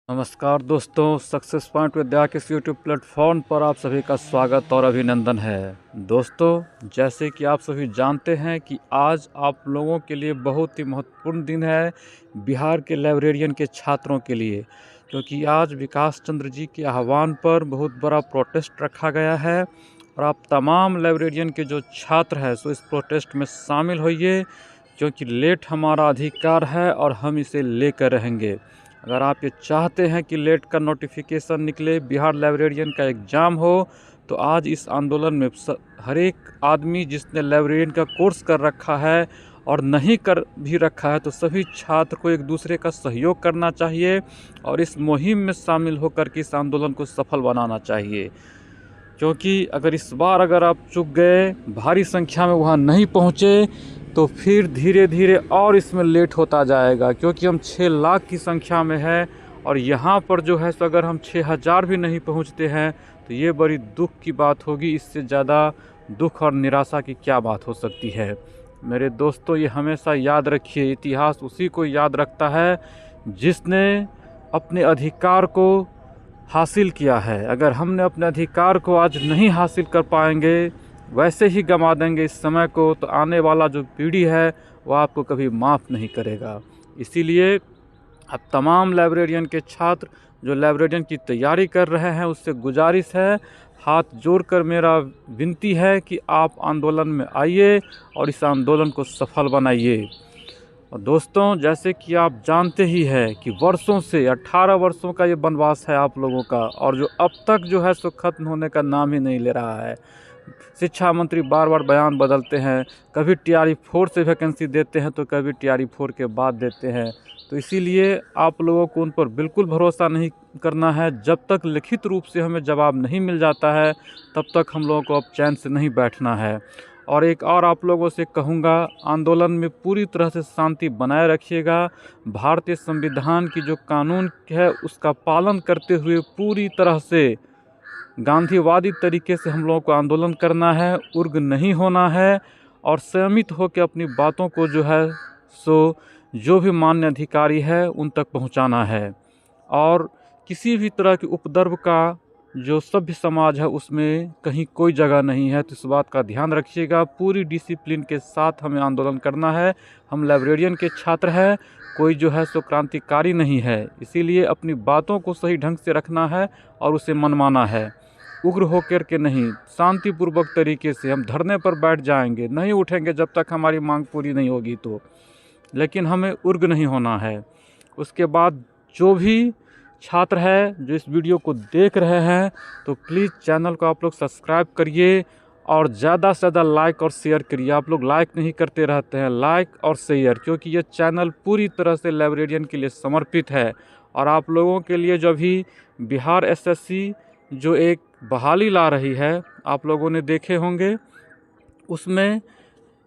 नमस्कार दोस्तों, success point विद्या के इस यूट्यूब प्लेटफॉर्म पर आप सभी का स्वागत और अभिनंदन है। दोस्तों, जैसे कि आप सभी जानते हैं कि आज आप लोगों के लिए बहुत ही महत्वपूर्ण दिन है बिहार के लाइब्रेरियन के छात्रों के लिए, क्योंकि आज विकास चंद्र जी के आह्वान पर बहुत बड़ा प्रोटेस्ट रखा गया है और आप तमाम लाइब्रेरियन के जो छात्र हैं सो इस प्रोटेस्ट में शामिल होइए, क्योंकि लेट हमारा अधिकार है और हम इसे लेकर रहेंगे। अगर आप ये चाहते हैं कि लेट का नोटिफिकेशन निकले, बिहार लाइब्रेरियन का एग्ज़ाम हो, तो आज इस आंदोलन में हर एक आदमी जिसने लाइब्रेरियन का कोर्स कर रखा है और नहीं कर भी रखा है, तो सभी छात्र को एक दूसरे का सहयोग करना चाहिए और इस मुहिम में शामिल होकर के इस आंदोलन को सफल बनाना चाहिए। क्योंकि अगर आप चूक गए, भारी संख्या में वहाँ नहीं पहुँचे, तो फिर धीरे धीरे और इसमें लेट होता जाएगा, क्योंकि हम 6 लाख की संख्या में है और यहाँ पर जो है सो अगर हम 6000 भी नहीं पहुँचते हैं तो ये बड़ी दुख की बात होगी। इससे ज़्यादा दुख और निराशा की क्या बात हो सकती है। मेरे दोस्तों, ये हमेशा याद रखिए, इतिहास उसी को याद रखता है जिसने अपने अधिकार को हासिल किया है। अगर हमने अपने अधिकार को आज नहीं हासिल कर पाएंगे, वैसे ही गंवा देंगे इस समय को, तो आने वाला जो पीढ़ी है वो आपको कभी माफ़ नहीं करेगा। इसीलिए अब तमाम लाइब्रेरियन के छात्र जो लाइब्रेरियन की तैयारी कर रहे हैं, उससे गुजारिश है, हाथ जोड़कर मेरा विनती है कि आप आंदोलन में आइए और इस आंदोलन को सफल बनाइए। और दोस्तों, जैसे कि आप जानते ही हैं कि वर्षों से 18 वर्षों का ये वनवास है आप लोगों का, और जो अब तक जो है सो ख़त्म होने का नाम ही नहीं ले रहा है। शिक्षा मंत्री बार बार बयान बदलते हैं, कभी TRE 4 से वैकेंसी देते हैं तो कभी TRE 4 के बाद देते हैं। तो इसीलिए आप लोगों को उन पर बिल्कुल भरोसा नहीं करना है। जब तक लिखित रूप से हमें जवाब नहीं मिल जाता है, तब तक हम लोगों को अब चैन से नहीं बैठना है। और एक और आप लोगों से कहूँगा, आंदोलन में पूरी तरह से शांति बनाए रखिएगा। भारतीय संविधान की जो कानून है उसका पालन करते हुए पूरी तरह से गांधीवादी तरीके से हम लोगों को आंदोलन करना है, उग्र नहीं होना है और संयमित होकर अपनी बातों को जो है सो जो भी मान्य अधिकारी है उन तक पहुंचाना है। और किसी भी तरह के उपद्रव का जो सभ्य समाज है उसमें कहीं कोई जगह नहीं है, तो इस बात का ध्यान रखिएगा। पूरी डिसिप्लिन के साथ हमें आंदोलन करना है। हम लाइब्रेरियन के छात्र हैं, कोई जो है सो क्रांतिकारी नहीं है। इसीलिए अपनी बातों को सही ढंग से रखना है और उसे मनमाना है, उग्र होकर के नहीं, शांतिपूर्वक तरीके से। हम धरने पर बैठ जाएंगे, नहीं उठेंगे जब तक हमारी मांग पूरी नहीं होगी तो, लेकिन हमें उग्र नहीं होना है। उसके बाद जो भी छात्र है जो इस वीडियो को देख रहे हैं, तो प्लीज़ चैनल को आप लोग सब्सक्राइब करिए और ज़्यादा से ज़्यादा लाइक और शेयर करिए। आप लोग लाइक नहीं करते रहते हैं, लाइक और शेयर, क्योंकि ये चैनल पूरी तरह से लाइब्रेरियन के लिए समर्पित है। और आप लोगों के लिए जो भी बिहार SSC जो एक बहाली ला रही है, आप लोगों ने देखे होंगे, उसमें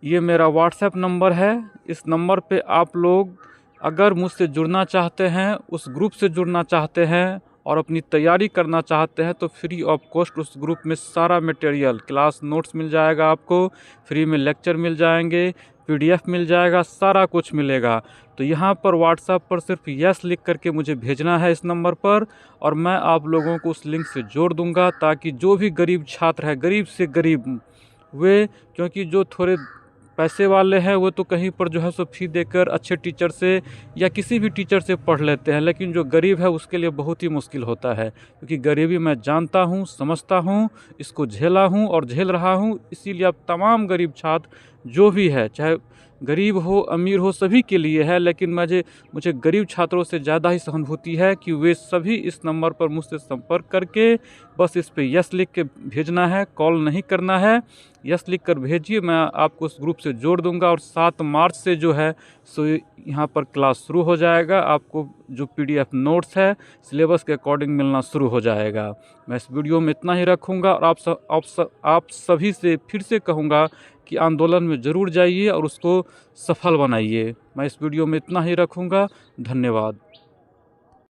ये मेरा व्हाट्सएप नंबर है। इस नंबर पे आप लोग अगर मुझसे जुड़ना चाहते हैं, उस ग्रुप से जुड़ना चाहते हैं और अपनी तैयारी करना चाहते हैं, तो फ्री ऑफ कॉस्ट उस ग्रुप में सारा मटेरियल, क्लास नोट्स मिल जाएगा आपको, फ्री में लेक्चर मिल जाएंगे, PDF मिल जाएगा, सारा कुछ मिलेगा। तो यहाँ पर व्हाट्सएप पर सिर्फ यस लिख करके मुझे भेजना है इस नंबर पर, और मैं आप लोगों को उस लिंक से जोड़ दूँगा, ताकि जो भी गरीब छात्र है, गरीब से गरीब वे, क्योंकि जो थोड़े पैसे वाले हैं वो तो कहीं पर जो है सो फी देकर अच्छे टीचर से या किसी भी टीचर से पढ़ लेते हैं, लेकिन जो गरीब है उसके लिए बहुत ही मुश्किल होता है। क्योंकि गरीबी मैं जानता हूँ, समझता हूँ, इसको झेला हूँ और झेल रहा हूँ। इसीलिए अब तमाम गरीब छात्र जो भी है, चाहे गरीब हो अमीर हो, सभी के लिए है, लेकिन मुझे गरीब छात्रों से ज़्यादा ही सहानुभूति है कि वे सभी इस नंबर पर मुझसे संपर्क करके बस इस पे यस लिख के भेजना है, कॉल नहीं करना है। यस लिख कर भेजिए, मैं आपको उस ग्रुप से जोड़ दूंगा। और 7 मार्च से जो है सो यहाँ पर क्लास शुरू हो जाएगा। आपको जो PDF नोट्स है सिलेबस के अकॉर्डिंग मिलना शुरू हो जाएगा। मैं इस वीडियो में इतना ही रखूँगा और आप सभी से फिर से कहूँगा कि आंदोलन में ज़रूर जाइए और उसको सफल बनाइए। मैं इस वीडियो में इतना ही रखूँगा। धन्यवाद।